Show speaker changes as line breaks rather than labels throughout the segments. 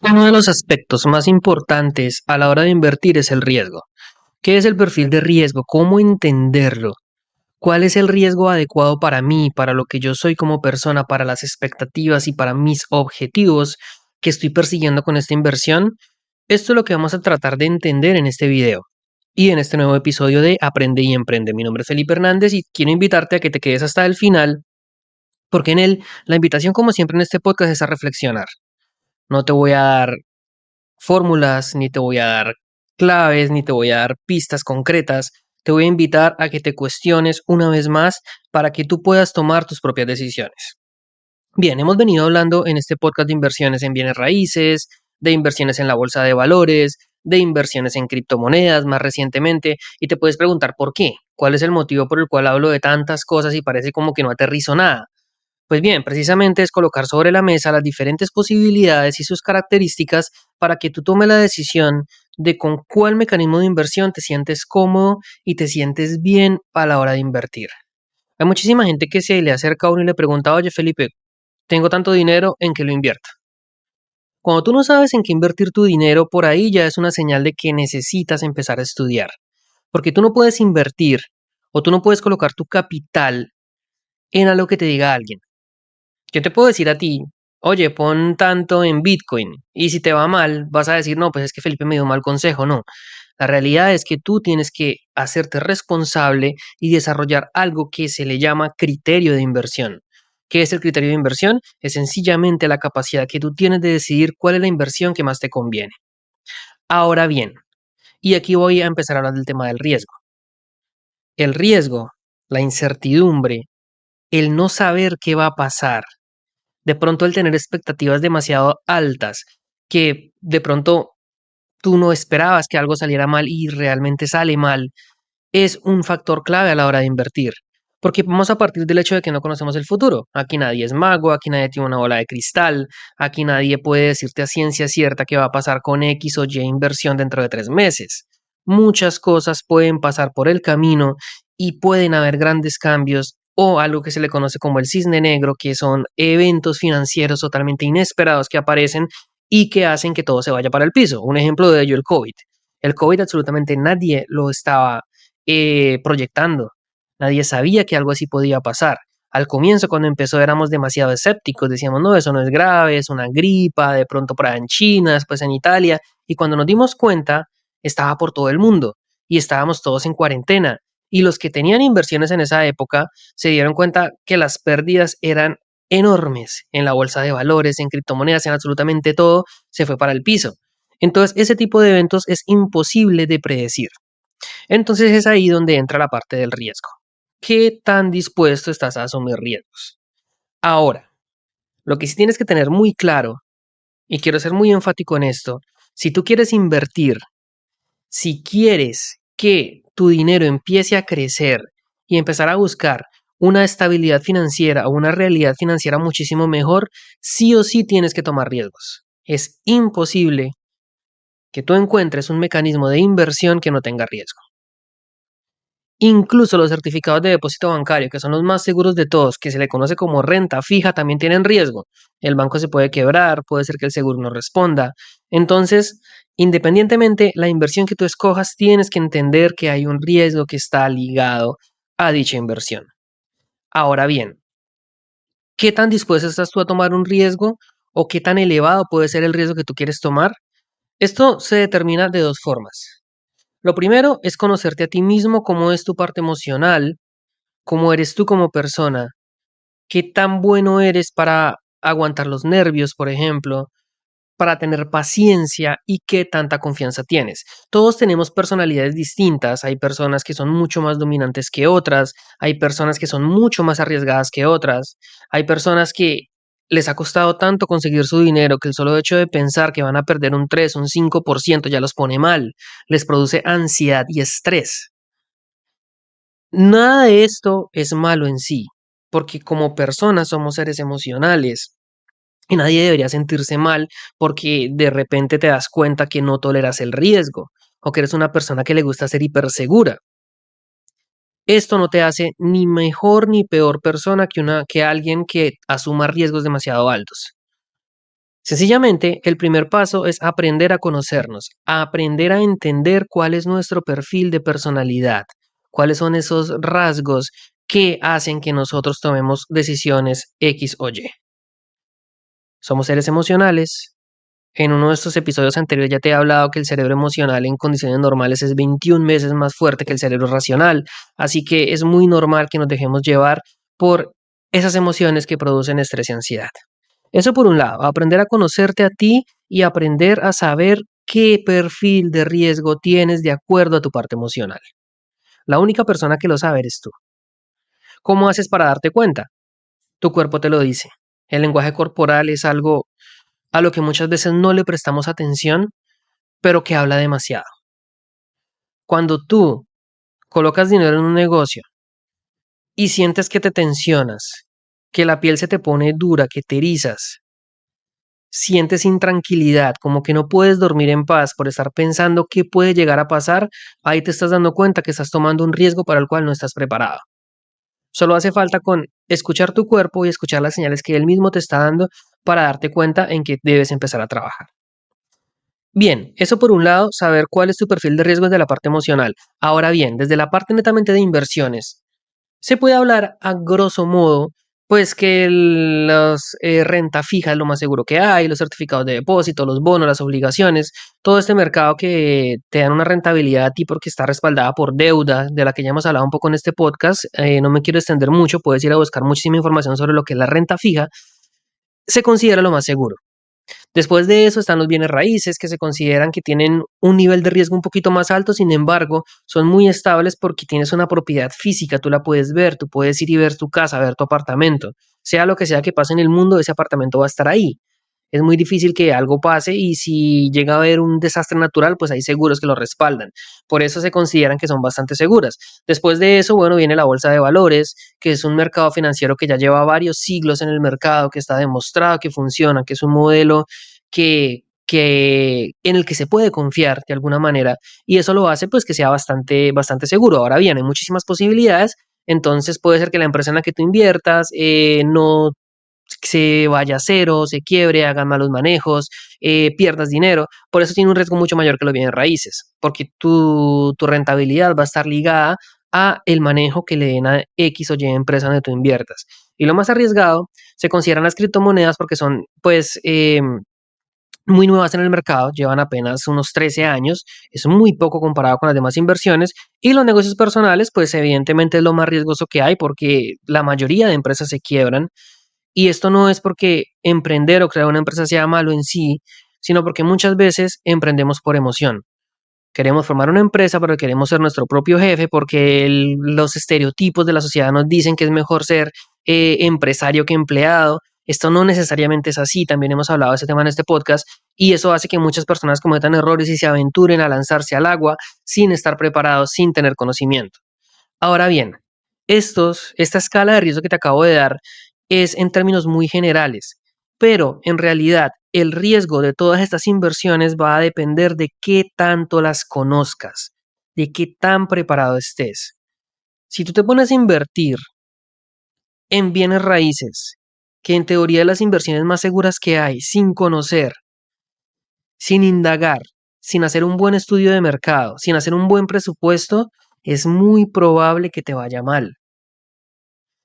Uno de los aspectos más importantes a la hora de invertir es el riesgo. ¿Qué es el perfil de riesgo? ¿Cómo entenderlo? ¿Cuál es el riesgo adecuado para mí, para lo que yo soy como persona, para las expectativas y para mis objetivos que estoy persiguiendo con esta inversión? Esto es lo que vamos a tratar de entender en este video y en este nuevo episodio de Aprende y Emprende. Mi nombre es Felipe Hernández y quiero invitarte a que te quedes hasta el final porque en él la invitación, como siempre en este podcast, es a reflexionar. No te voy a dar fórmulas, ni te voy a dar claves, ni te voy a dar pistas concretas. Te voy a invitar a que te cuestiones una vez más para que tú puedas tomar tus propias decisiones. Bien, hemos venido hablando en este podcast de inversiones en bienes raíces, de inversiones en la bolsa de valores, de inversiones en criptomonedas más recientemente, y te puedes preguntar por qué, cuál es el motivo por el cual hablo de tantas cosas y parece como que no aterrizo nada. Pues bien, precisamente es colocar sobre la mesa las diferentes posibilidades y sus características para que tú tomes la decisión de con cuál mecanismo de inversión te sientes cómodo y te sientes bien a la hora de invertir. Hay muchísima gente que se le acerca a uno y le pregunta, oye Felipe, tengo tanto dinero, ¿en qué lo invierta? Cuando tú no sabes en qué invertir tu dinero, por ahí ya es una señal de que necesitas empezar a estudiar, porque tú no puedes invertir o tú no puedes colocar tu capital en algo que te diga alguien. Yo te puedo decir a ti, oye, pon tanto en Bitcoin y si te va mal, vas a decir, no, pues es que Felipe me dio un mal consejo. No, la realidad es que tú tienes que hacerte responsable y desarrollar algo que se le llama criterio de inversión. ¿Qué es el criterio de inversión? Es sencillamente la capacidad que tú tienes de decidir cuál es la inversión que más te conviene. Ahora bien, y aquí voy a empezar a hablar del tema del riesgo. El riesgo, la incertidumbre, el no saber qué va a pasar, de pronto el tener expectativas demasiado altas, que de pronto tú no esperabas que algo saliera mal y realmente sale mal, es un factor clave a la hora de invertir. Porque vamos a partir del hecho de que no conocemos el futuro. Aquí nadie es mago, aquí nadie tiene una bola de cristal, aquí nadie puede decirte a ciencia cierta qué va a pasar con X o Y inversión dentro de 3 meses. Muchas cosas pueden pasar por el camino y pueden haber grandes cambios o algo que se le conoce como el cisne negro, que son eventos financieros totalmente inesperados que aparecen y que hacen que todo se vaya para el piso. Un ejemplo de ello, el COVID. El COVID absolutamente nadie lo estaba proyectando. Nadie sabía que algo así podía pasar. Al comienzo, cuando empezó, éramos demasiado escépticos. Decíamos, no, eso no es grave, es una gripa, de pronto por ahí en China, después en Italia. Y cuando nos dimos cuenta, estaba por todo el mundo y estábamos todos en cuarentena. Y los que tenían inversiones en esa época se dieron cuenta que las pérdidas eran enormes en la bolsa de valores, en criptomonedas, en absolutamente todo, se fue para el piso. Entonces, ese tipo de eventos es imposible de predecir. Entonces es ahí donde entra la parte del riesgo. ¿Qué tan dispuesto estás a asumir riesgos? Ahora, lo que sí tienes que tener muy claro, y quiero ser muy enfático en esto, si tú quieres invertir, si quieres que tu dinero empiece a crecer y empezar a buscar una estabilidad financiera o una realidad financiera muchísimo mejor, sí o sí tienes que tomar riesgos. Es imposible que tú encuentres un mecanismo de inversión que no tenga riesgo. Incluso los certificados de depósito bancario, que son los más seguros de todos, que se le conoce como renta fija, también tienen riesgo. El banco se puede quebrar, puede ser que el seguro no responda. Entonces, independientemente la inversión que tú escojas, tienes que entender que hay un riesgo que está ligado a dicha inversión. Ahora bien, ¿qué tan dispuesto estás tú a tomar un riesgo o qué tan elevado puede ser el riesgo que tú quieres tomar? Esto se determina de dos formas. Lo primero es conocerte a ti mismo, cómo es tu parte emocional, cómo eres tú como persona, qué tan bueno eres para aguantar los nervios, por ejemplo, para tener paciencia y qué tanta confianza tienes. Todos tenemos personalidades distintas, hay personas que son mucho más dominantes que otras, hay personas que son mucho más arriesgadas que otras, hay personas que les ha costado tanto conseguir su dinero que el solo hecho de pensar que van a perder un 3, un 5% ya los pone mal, les produce ansiedad y estrés. Nada de esto es malo en sí, porque como personas somos seres emocionales y nadie debería sentirse mal porque de repente te das cuenta que no toleras el riesgo o que eres una persona que le gusta ser hipersegura. Esto no te hace ni mejor ni peor persona que alguien que asuma riesgos demasiado altos. Sencillamente, el primer paso es aprender a conocernos, a aprender a entender cuál es nuestro perfil de personalidad, cuáles son esos rasgos que hacen que nosotros tomemos decisiones X o Y. Somos seres emocionales. En uno de estos episodios anteriores ya te he hablado que el cerebro emocional en condiciones normales es 21 veces más fuerte que el cerebro racional, así que es muy normal que nos dejemos llevar por esas emociones que producen estrés y ansiedad. Eso por un lado, aprender a conocerte a ti y aprender a saber qué perfil de riesgo tienes de acuerdo a tu parte emocional. La única persona que lo sabe eres tú. ¿Cómo haces para darte cuenta? Tu cuerpo te lo dice. El lenguaje corporal es algo a lo que muchas veces no le prestamos atención, pero que habla demasiado. Cuando tú colocas dinero en un negocio y sientes que te tensionas, que la piel se te pone dura, que te erizas, sientes intranquilidad, como que no puedes dormir en paz por estar pensando qué puede llegar a pasar, ahí te estás dando cuenta que estás tomando un riesgo para el cual no estás preparado. Solo hace falta con escuchar tu cuerpo y escuchar las señales que él mismo te está dando para darte cuenta en que debes empezar a trabajar. Bien, eso por un lado, saber cuál es tu perfil de riesgo desde la parte emocional. Ahora bien, desde la parte netamente de inversiones, se puede hablar a grosso modo, pues que los renta fija es lo más seguro que hay, los certificados de depósito, los bonos, las obligaciones, todo este mercado que te dan una rentabilidad a ti porque está respaldada por deuda, de la que ya hemos hablado un poco en este podcast. No me quiero extender mucho, puedes ir a buscar muchísima información sobre lo que es la renta fija, se considera lo más seguro. Después de eso están los bienes raíces que se consideran que tienen un nivel de riesgo un poquito más alto, sin embargo, son muy estables porque tienes una propiedad física, tú la puedes ver, tú puedes ir y ver tu casa, ver tu apartamento, sea lo que sea que pase en el mundo, ese apartamento va a estar ahí. Es muy difícil que algo pase y si llega a haber un desastre natural, pues hay seguros que lo respaldan. Por eso se consideran que son bastante seguras. Después de eso, bueno, viene la bolsa de valores, que es un mercado financiero que ya lleva varios siglos en el mercado, que está demostrado que funciona, que es un modelo en el que se puede confiar de alguna manera y eso lo hace pues que sea bastante seguro. Ahora bien, hay muchísimas posibilidades, entonces puede ser que la empresa en la que tú inviertas no se vaya a cero, se quiebre, hagan malos manejos, pierdas dinero. Por eso tiene un riesgo mucho mayor que los bienes raíces, porque tu rentabilidad va a estar ligada a el manejo que le den a X o Y empresa donde tú inviertas. Y lo más arriesgado se consideran las criptomonedas porque son, pues, muy nuevas en el mercado, llevan apenas unos 13 años, es muy poco comparado con las demás inversiones y los negocios personales, pues evidentemente es lo más riesgoso que hay porque la mayoría de empresas se quiebran y esto no es porque emprender o crear una empresa sea malo en sí, sino porque muchas veces emprendemos por emoción. Queremos formar una empresa, pero queremos ser nuestro propio jefe porque los estereotipos de la sociedad nos dicen que es mejor ser empresario que empleado. Esto no necesariamente es así, también hemos hablado de ese tema en este podcast y eso hace que muchas personas cometan errores y se aventuren a lanzarse al agua sin estar preparados, sin tener conocimiento. Ahora bien, esta escala de riesgo que te acabo de dar es en términos muy generales, pero en realidad el riesgo de todas estas inversiones va a depender de qué tanto las conozcas, de qué tan preparado estés. Si tú te pones a invertir en bienes raíces, que en teoría las inversiones más seguras que hay, sin conocer, sin indagar, sin hacer un buen estudio de mercado, sin hacer un buen presupuesto, es muy probable que te vaya mal.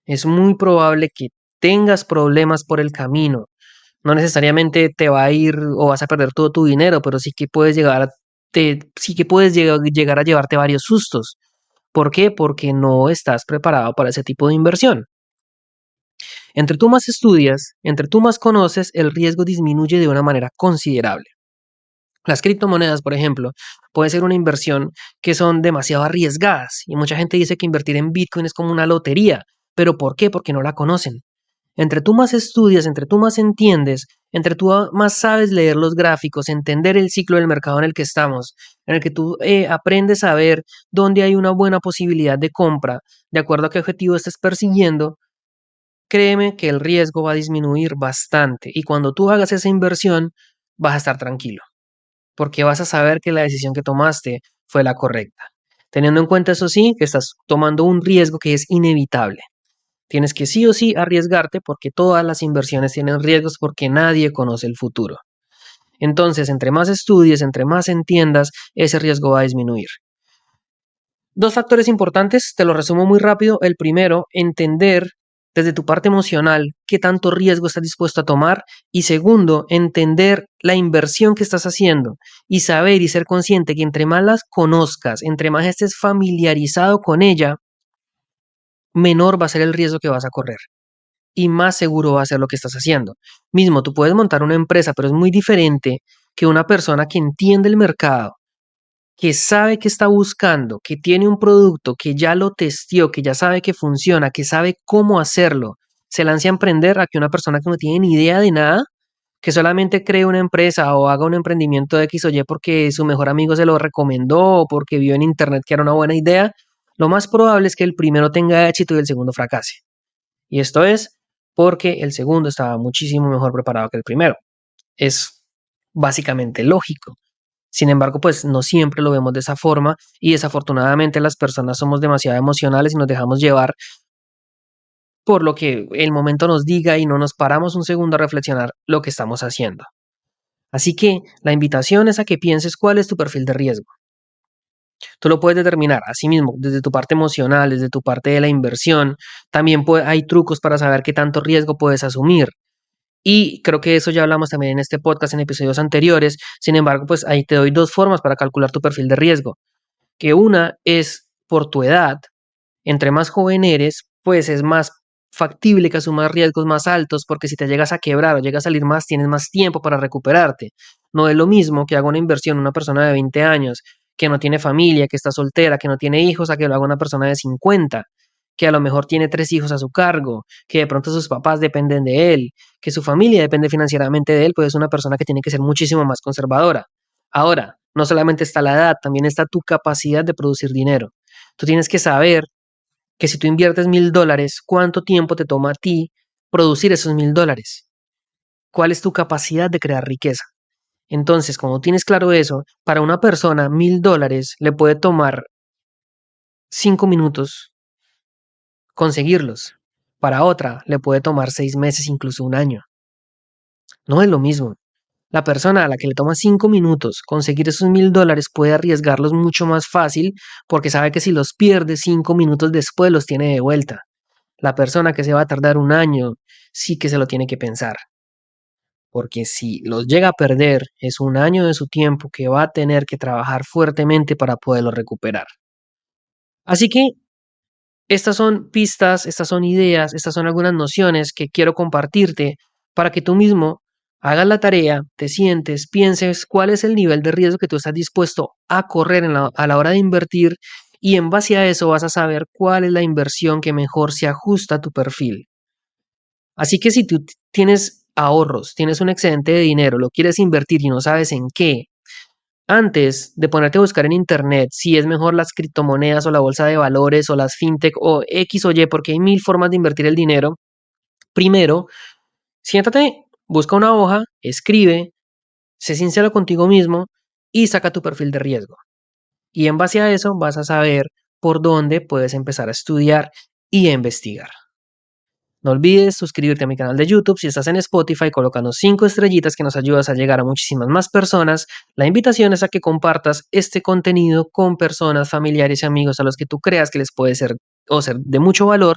Es muy probable que tengas problemas por el camino. No necesariamente te va a ir o vas a perder todo tu dinero, pero sí que puedes llegar a llevarte varios sustos. ¿Por qué? Porque no estás preparado para ese tipo de inversión. Entre tú más estudias, entre tú más conoces, el riesgo disminuye de una manera considerable. Las criptomonedas, por ejemplo, puede ser una inversión que son demasiado arriesgadas y mucha gente dice que invertir en Bitcoin es como una lotería. ¿Pero por qué? Porque no la conocen. Entre tú más estudias, entre tú más entiendes, entre tú más sabes leer los gráficos, entender el ciclo del mercado en el que estamos, en el que tú aprendes a ver dónde hay una buena posibilidad de compra, de acuerdo a qué objetivo estés persiguiendo, créeme que el riesgo va a disminuir bastante y cuando tú hagas esa inversión vas a estar tranquilo, porque vas a saber que la decisión que tomaste fue la correcta. Teniendo en cuenta eso sí, que estás tomando un riesgo que es inevitable. Tienes que sí o sí arriesgarte porque todas las inversiones tienen riesgos porque nadie conoce el futuro. Entonces, entre más estudies, entre más entiendas, ese riesgo va a disminuir. Dos factores importantes, te lo resumo muy rápido. El primero, entender desde tu parte emocional qué tanto riesgo estás dispuesto a tomar. Y segundo, entender la inversión que estás haciendo y saber y ser consciente que entre más las conozcas, entre más estés familiarizado con ella, menor va a ser el riesgo que vas a correr y más seguro va a ser lo que estás haciendo. Mismo, tú puedes montar una empresa, pero es muy diferente que una persona que entiende el mercado, que sabe que está buscando, que tiene un producto, que ya lo testeó, que ya sabe que funciona, que sabe cómo hacerlo, se lance a emprender a que una persona que no tiene ni idea de nada, que solamente cree una empresa o haga un emprendimiento de X o Y porque su mejor amigo se lo recomendó o porque vio en internet que era una buena idea, lo más probable es que el primero tenga éxito y el segundo fracase. Y esto es porque el segundo estaba muchísimo mejor preparado que el primero. Es básicamente lógico. Sin embargo, pues no siempre lo vemos de esa forma y desafortunadamente las personas somos demasiado emocionales y nos dejamos llevar por lo que el momento nos diga y no nos paramos un segundo a reflexionar lo que estamos haciendo. Así que la invitación es a que pienses cuál es tu perfil de riesgo. Tú lo puedes determinar así mismo, desde tu parte emocional, desde tu parte de la inversión. También hay trucos para saber qué tanto riesgo puedes asumir. Y creo que eso ya hablamos también en este podcast en episodios anteriores. Sin embargo, pues ahí te doy dos formas para calcular tu perfil de riesgo. Que una es por tu edad. Entre más joven eres, pues es más factible que asumas riesgos más altos porque si te llegas a quebrar o llegas a salir más, tienes más tiempo para recuperarte. No es lo mismo que haga una inversión una persona de 20 años, que no tiene familia, que está soltera, que no tiene hijos, a que lo haga una persona de 50, que a lo mejor tiene 3 hijos a su cargo, que de pronto sus papás dependen de él, que su familia depende financieramente de él, pues es una persona que tiene que ser muchísimo más conservadora. Ahora, no solamente está la edad, también está tu capacidad de producir dinero. Tú tienes que saber que si tú inviertes $1,000, ¿cuánto tiempo te toma a ti producir esos $1,000? ¿Cuál es tu capacidad de crear riqueza? Entonces, cuando tienes claro eso, para una persona $1,000 le puede tomar 5 minutos conseguirlos. Para otra le puede tomar 6 meses, incluso un año. No es lo mismo. La persona a la que le toma 5 minutos conseguir esos $1,000 puede arriesgarlos mucho más fácil porque sabe que si los pierde 5 minutos después los tiene de vuelta. La persona que se va a tardar un año sí que se lo tiene que pensar, porque si los llega a perder es un año de su tiempo que va a tener que trabajar fuertemente para poderlo recuperar. Así que estas son pistas, estas son ideas, estas son algunas nociones que quiero compartirte para que tú mismo hagas la tarea, te sientes, pienses cuál es el nivel de riesgo que tú estás dispuesto a correr a la hora de invertir y en base a eso vas a saber cuál es la inversión que mejor se ajusta a tu perfil. Así que si tú tienes ahorros, tienes un excedente de dinero, lo quieres invertir y no sabes en qué, antes de ponerte a buscar en internet si es mejor las criptomonedas o la bolsa de valores o las fintech o X o Y, porque hay mil formas de invertir el dinero, primero, siéntate, busca una hoja, escribe, sé sincero contigo mismo y saca tu perfil de riesgo. Y en base a eso vas a saber por dónde puedes empezar a estudiar y a investigar. No olvides suscribirte a mi canal de YouTube. Si estás en Spotify, colocando 5 estrellitas que nos ayudas a llegar a muchísimas más personas. La invitación es a que compartas este contenido con personas, familiares y amigos a los que tú creas que les puede ser o ser de mucho valor.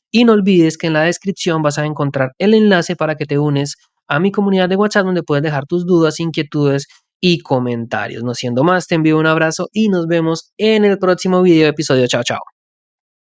Y no olvides que en la descripción vas a encontrar el enlace para que te unes a mi comunidad de WhatsApp donde puedes dejar tus dudas, inquietudes y comentarios. No siendo más, te envío un abrazo y nos vemos en el próximo video episodio. Chao, chao.